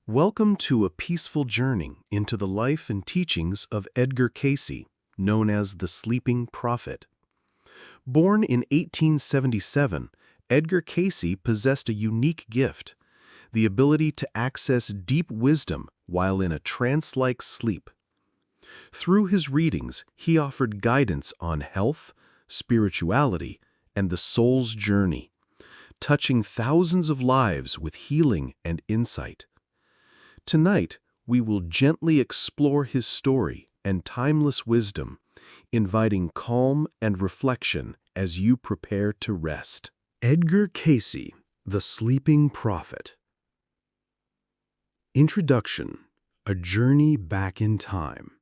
Welcome to a peaceful journey into the life and teachings of Edgar Cayce, known as the Sleeping Prophet. Born in 1877, Edgar Cayce possessed a unique gift, the ability to access deep wisdom while in a trance-like sleep. Through his readings, he offered guidance on health, spirituality, and the soul's journey, touching thousands of lives with healing and insight. Tonight, we will gently explore his story and timeless wisdom, inviting calm and reflection as you prepare to rest. Edgar Cayce, the Sleeping Prophet. Introduction: A journey back in time.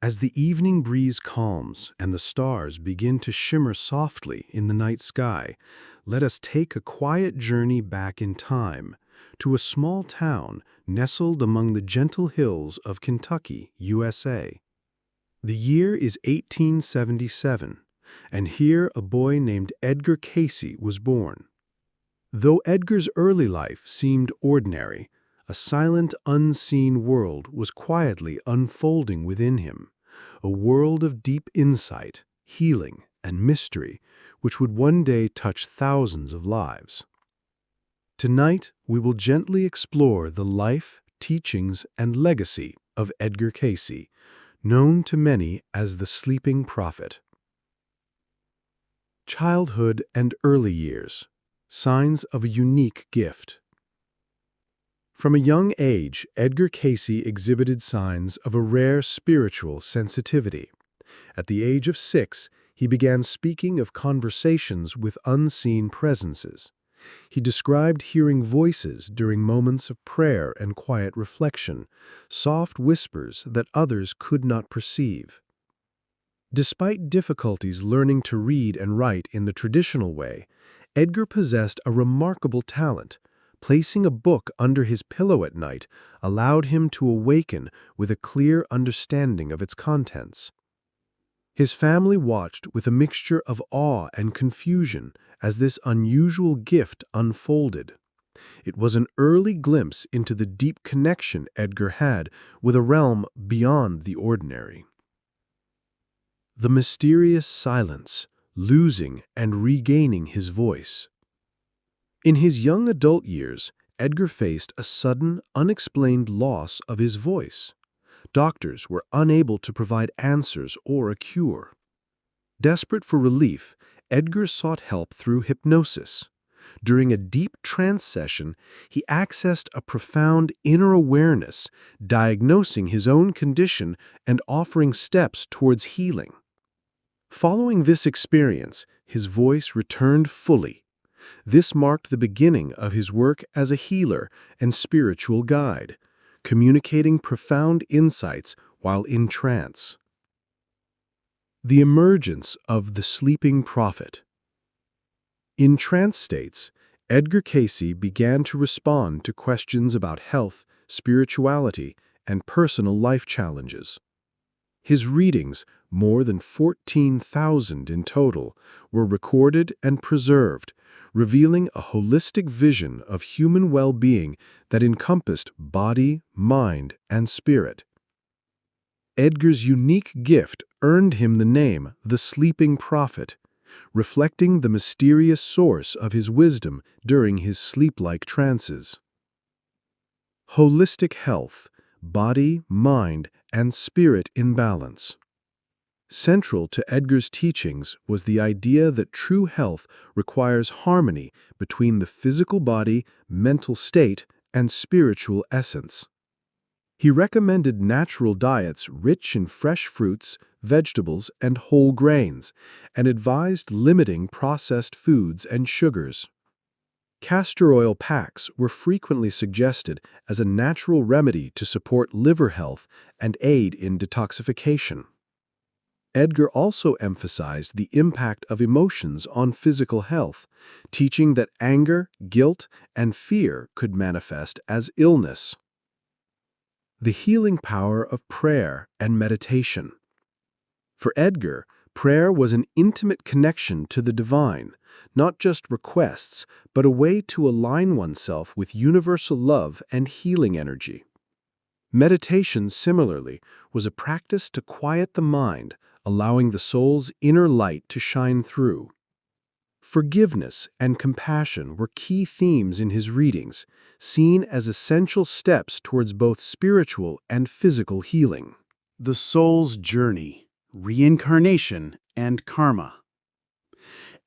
As the evening breeze calms and the stars begin to shimmer softly in the night sky, let us take a quiet journey back in time to a small town nestled among the gentle hills of Kentucky, USA. The year is 1877, and here a boy named Edgar Cayce was born. Though Edgar's early life seemed ordinary, a silent, unseen world was quietly unfolding within him, a world of deep insight, healing, and mystery, which would one day touch thousands of lives. Tonight, we will gently explore the life, teachings, and legacy of Edgar Cayce, known to many as the Sleeping Prophet. Childhood and early years: signs of a unique gift. From a young age, Edgar Cayce exhibited signs of a rare spiritual sensitivity. At the age of 6, he began speaking of conversations with unseen presences. He described hearing voices during moments of prayer and quiet reflection, soft whispers that others could not perceive. Despite difficulties learning to read and write in the traditional way, Edgar possessed a remarkable talent. Placing a book under his pillow at night allowed him to awaken with a clear understanding of its contents. His family watched with a mixture of awe and confusion as this unusual gift unfolded. It was an early glimpse into the deep connection Edgar had with a realm beyond the ordinary. The mysterious silence, losing and regaining his voice. In his young adult years, Edgar faced a sudden, unexplained loss of his voice. Doctors were unable to provide answers or a cure. Desperate for relief, Edgar sought help through hypnosis. During a deep trance session, he accessed a profound inner awareness, diagnosing his own condition and offering steps towards healing. Following this experience, his voice returned fully. This marked the beginning of his work as a healer and spiritual guide, communicating profound insights while in trance. The emergence of the Sleeping Prophet. In trance states, Edgar Cayce began to respond to questions about health, spirituality, and personal life challenges. His readings, more than 14,000 in total, were recorded and preserved, revealing a holistic vision of human well-being that encompassed body, mind, and spirit. Edgar's unique gift earned him the name the Sleeping Prophet, reflecting the mysterious source of his wisdom during his sleep-like trances. Holistic health: body, mind, and spirit in balance. Central to Edgar's teachings was the idea that true health requires harmony between the physical body, mental state, and spiritual essence. He recommended natural diets rich in fresh fruits, vegetables, and whole grains, and advised limiting processed foods and sugars. Castor oil packs were frequently suggested as a natural remedy to support liver health and aid in detoxification. Edgar also emphasized the impact of emotions on physical health, teaching that anger, guilt, and fear could manifest as illness. The healing power of prayer and meditation. For Edgar, prayer was an intimate connection to the divine, not just requests, but a way to align oneself with universal love and healing energy. Meditation, similarly, was a practice to quiet the mind, allowing the soul's inner light to shine through. Forgiveness and compassion were key themes in his readings, seen as essential steps towards both spiritual and physical healing. The soul's journey, reincarnation, and karma.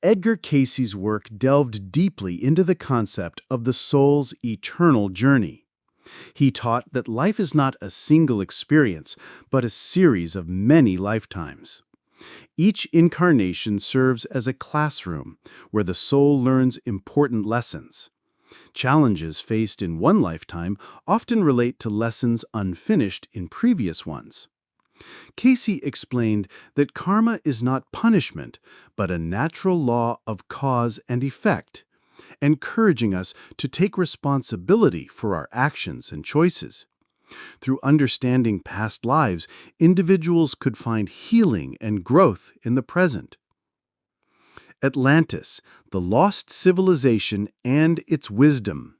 Edgar Cayce's work delved deeply into the concept of the soul's eternal journey. He taught that life is not a single experience, but a series of many lifetimes. Each incarnation serves as a classroom where the soul learns important lessons. Challenges faced in one lifetime often relate to lessons unfinished in previous ones. Cayce explained that karma is not punishment, but a natural law of cause and effect, encouraging us to take responsibility for our actions and choices. Through understanding past lives, individuals could find healing and growth in the present. Atlantis, the lost civilization and its wisdom.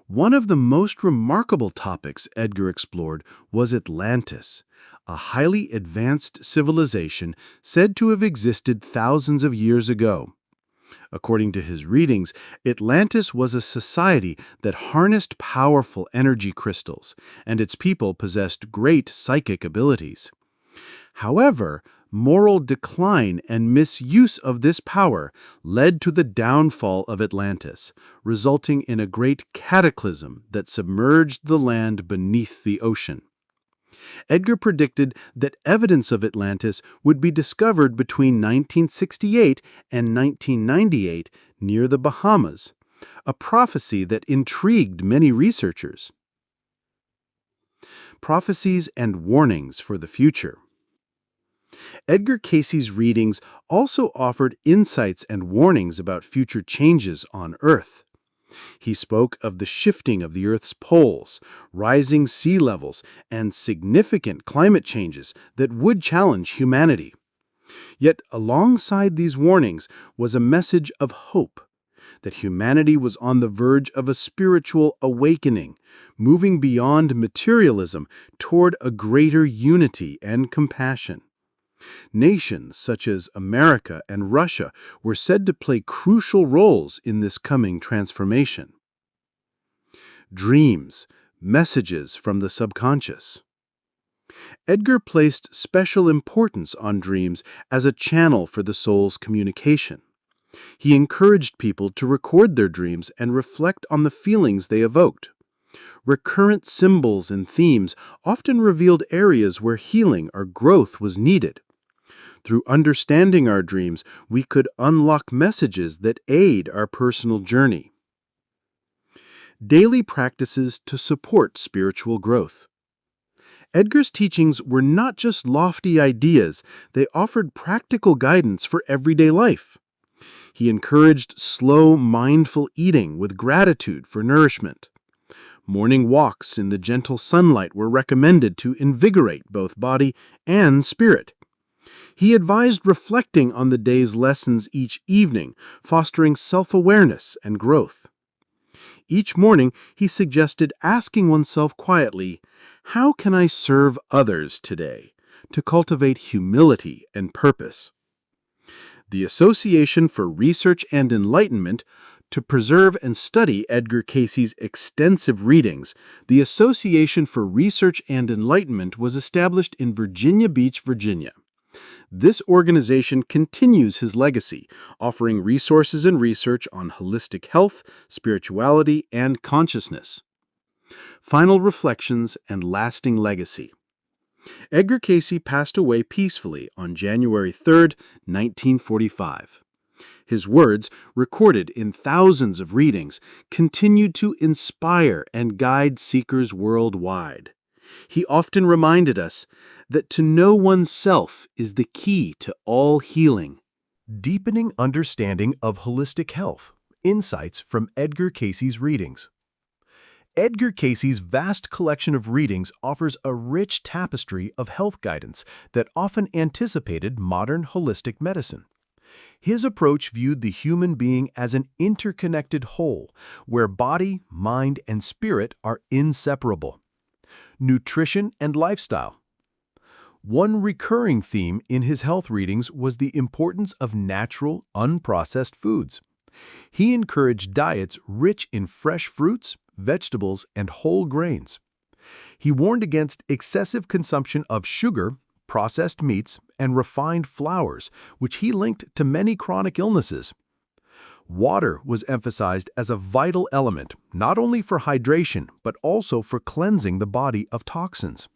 One of the most remarkable topics Edgar explored was Atlantis, a highly advanced civilization said to have existed thousands of years ago. According to his readings, Atlantis was a society that harnessed powerful energy crystals, and its people possessed great psychic abilities. However, moral decline and misuse of this power led to the downfall of Atlantis, resulting in a great cataclysm that submerged the land beneath the ocean. Edgar predicted that evidence of Atlantis would be discovered between 1968 and 1998 near the Bahamas, a prophecy that intrigued many researchers. Prophecies and warnings for the future. Edgar Cayce's readings also offered insights and warnings about future changes on Earth. He spoke of the shifting of the Earth's poles, rising sea levels, and significant climate changes that would challenge humanity. Yet alongside these warnings was a message of hope, that humanity was on the verge of a spiritual awakening, moving beyond materialism toward a greater unity and compassion. Nations such as America and Russia were said to play crucial roles in this coming transformation. Dreams, messages from the subconscious. Edgar placed special importance on dreams as a channel for the soul's communication. He encouraged people to record their dreams and reflect on the feelings they evoked. Recurrent symbols and themes often revealed areas where healing or growth was needed. Through understanding our dreams, we could unlock messages that aid our personal journey. Daily practices to support spiritual growth. Edgar's teachings were not just lofty ideas, they offered practical guidance for everyday life. He encouraged slow, mindful eating with gratitude for nourishment. Morning walks in the gentle sunlight were recommended to invigorate both body and spirit. He advised reflecting on the day's lessons each evening, fostering self-awareness and growth. Each morning, he suggested asking oneself quietly, "How can I serve others today?" to cultivate humility and purpose. The Association for Research and Enlightenment. To preserve and study Edgar Cayce's extensive readings, the Association for Research and Enlightenment was established in Virginia Beach, Virginia. This organization continues his legacy, offering resources and research on holistic health, spirituality, and consciousness. Final reflections and lasting legacy. Edgar Cayce passed away peacefully on January 3, 1945. His words, recorded in thousands of readings, continued to inspire and guide seekers worldwide. He often reminded us that to know oneself is the key to all healing. Deepening understanding of holistic health. Insights from Edgar Cayce's readings. Edgar Cayce's vast collection of readings offers a rich tapestry of health guidance that often anticipated modern holistic medicine. His approach viewed the human being as an interconnected whole, where body, mind, and spirit are inseparable. Nutrition and lifestyle. One recurring theme in his health readings was the importance of natural, unprocessed foods. He encouraged diets rich in fresh fruits, vegetables, and whole grains. He warned against excessive consumption of sugar, processed meats, and refined flours, which he linked to many chronic illnesses. Water was emphasized as a vital element, not only for hydration, but also for cleansing the body of toxins.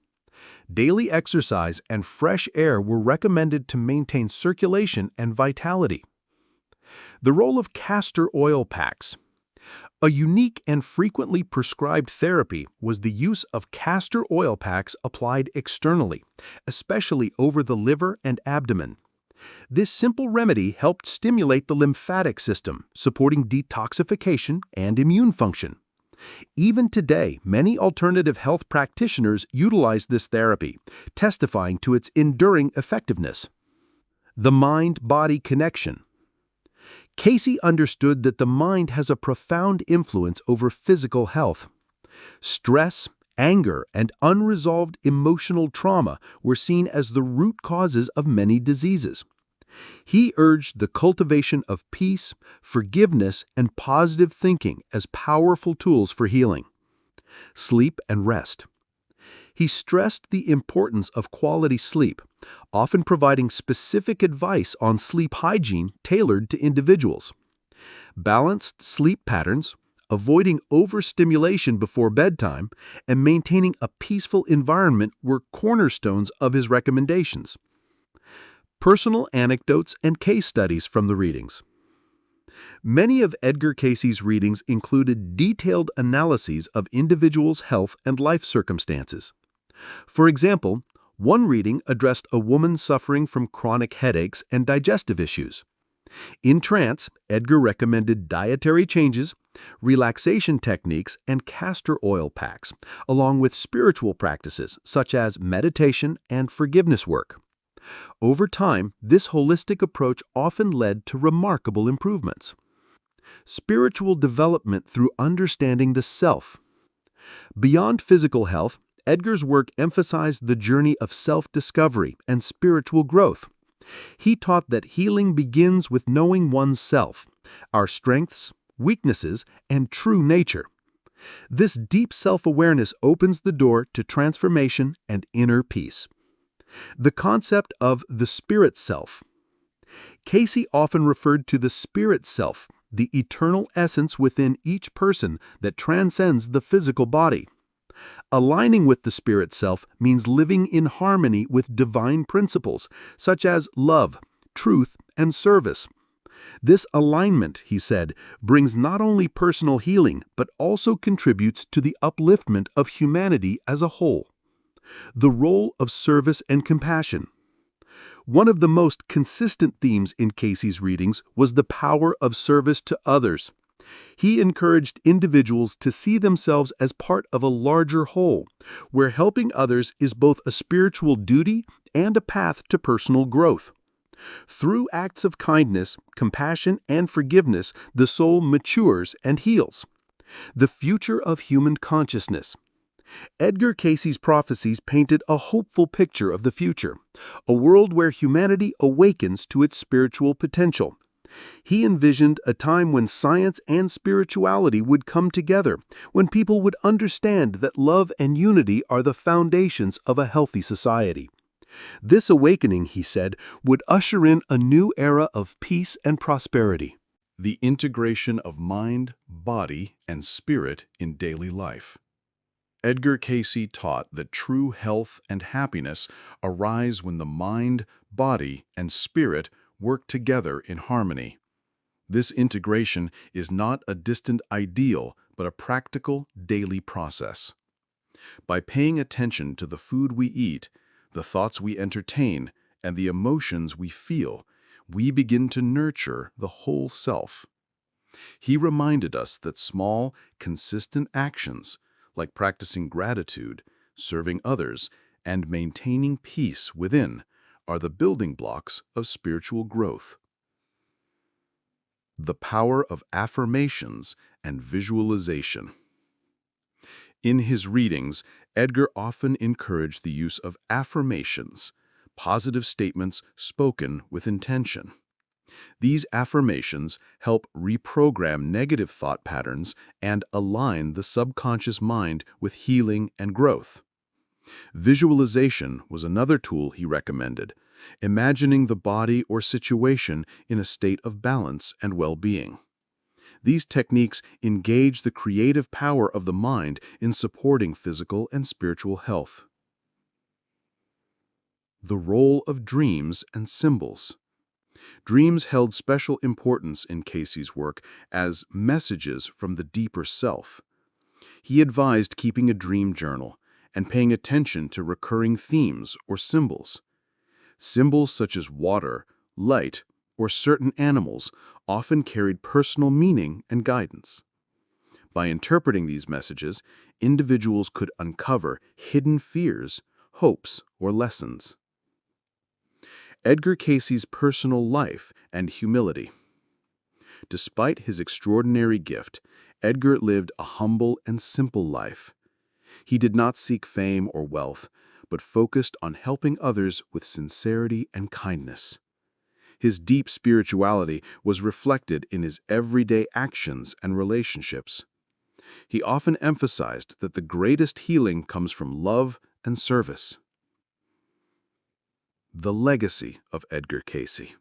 Daily exercise and fresh air were recommended to maintain circulation and vitality. The role of castor oil packs. A unique and frequently prescribed therapy was the use of castor oil packs applied externally, especially over the liver and abdomen. This simple remedy helped stimulate the lymphatic system, supporting detoxification and immune function. Even today, many alternative health practitioners utilize this therapy, testifying to its enduring effectiveness. The mind-body connection. Cayce understood that the mind has a profound influence over physical health. Stress, anger, and unresolved emotional trauma were seen as the root causes of many diseases. He urged the cultivation of peace, forgiveness, and positive thinking as powerful tools for healing. Sleep and rest. He stressed the importance of quality sleep, often providing specific advice on sleep hygiene tailored to individuals. Balanced sleep patterns, avoiding overstimulation before bedtime, and maintaining a peaceful environment were cornerstones of his recommendations. Personal anecdotes and case studies from the readings. Many of Edgar Cayce's readings included detailed analyses of individuals' health and life circumstances. For example, one reading addressed a woman suffering from chronic headaches and digestive issues. In trance, Edgar recommended dietary changes, relaxation techniques, and castor oil packs, along with spiritual practices such as meditation and forgiveness work. Over time, this holistic approach often led to remarkable improvements. Spiritual development through understanding the self. Beyond physical health, Edgar's work emphasized the journey of self-discovery and spiritual growth. He taught that healing begins with knowing one's self, our strengths, weaknesses, and true nature. This deep self-awareness opens the door to transformation and inner peace. The concept of the spirit self. Cayce often referred to the spirit self, the eternal essence within each person that transcends the physical body. Aligning with the spirit self means living in harmony with divine principles, such as love, truth, and service. This alignment, he said, brings not only personal healing, but also contributes to the upliftment of humanity as a whole. The role of service and compassion. One of the most consistent themes in Cayce's readings was the power of service to others. He encouraged individuals to see themselves as part of a larger whole, where helping others is both a spiritual duty and a path to personal growth. Through acts of kindness, compassion, and forgiveness, the soul matures and heals. The future of human consciousness. Edgar Cayce's prophecies painted a hopeful picture of the future, a world where humanity awakens to its spiritual potential. He envisioned a time when science and spirituality would come together, when people would understand that love and unity are the foundations of a healthy society. This awakening, he said, would usher in a new era of peace and prosperity. The integration of mind, body, and spirit in daily life. Edgar Cayce taught that true health and happiness arise when the mind, body, and spirit work together in harmony. This integration is not a distant ideal, but a practical, daily process. By paying attention to the food we eat, the thoughts we entertain, and the emotions we feel, we begin to nurture the whole self. He reminded us that small, consistent actions, like practicing gratitude, serving others, and maintaining peace within, are the building blocks of spiritual growth. The power of affirmations and visualization. In his readings, Edgar often encouraged the use of affirmations, positive statements spoken with intention. These affirmations help reprogram negative thought patterns and align the subconscious mind with healing and growth. Visualization was another tool he recommended, imagining the body or situation in a state of balance and well-being. These techniques engage the creative power of the mind in supporting physical and spiritual health. The role of dreams and symbols. Dreams held special importance in Cayce's work as messages from the deeper self. He advised keeping a dream journal and paying attention to recurring themes or symbols. Symbols such as water, light, or certain animals often carried personal meaning and guidance. By interpreting these messages, individuals could uncover hidden fears, hopes, or lessons. Edgar Cayce's personal life and humility. Despite his extraordinary gift, Edgar lived a humble and simple life. He did not seek fame or wealth, but focused on helping others with sincerity and kindness. His deep spirituality was reflected in his everyday actions and relationships. He often emphasized that the greatest healing comes from love and service. The legacy of Edgar Cayce.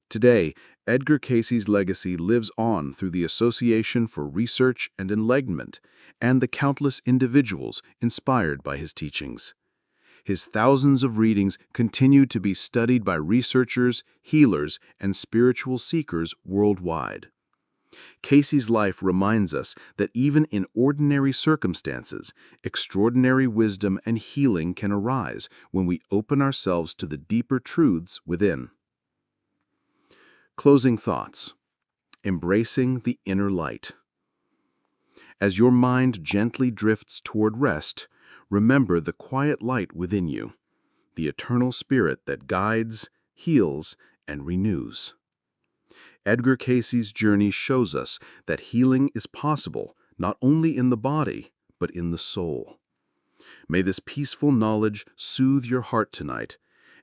Today, Edgar Cayce's legacy lives on through the Association for Research and Enlightenment and the countless individuals inspired by his teachings. His thousands of readings continue to be studied by researchers, healers, and spiritual seekers worldwide. Cayce's life reminds us that even in ordinary circumstances, extraordinary wisdom and healing can arise when we open ourselves to the deeper truths within. Closing thoughts. Embracing the inner light. As your mind gently drifts toward rest, remember the quiet light within you, the eternal spirit that guides, heals, and renews. Edgar Cayce's journey shows us that healing is possible not only in the body, but in the soul. May this peaceful knowledge soothe your heart tonight,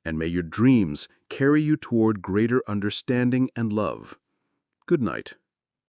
and may your dreams carry you toward greater understanding and love. Good night.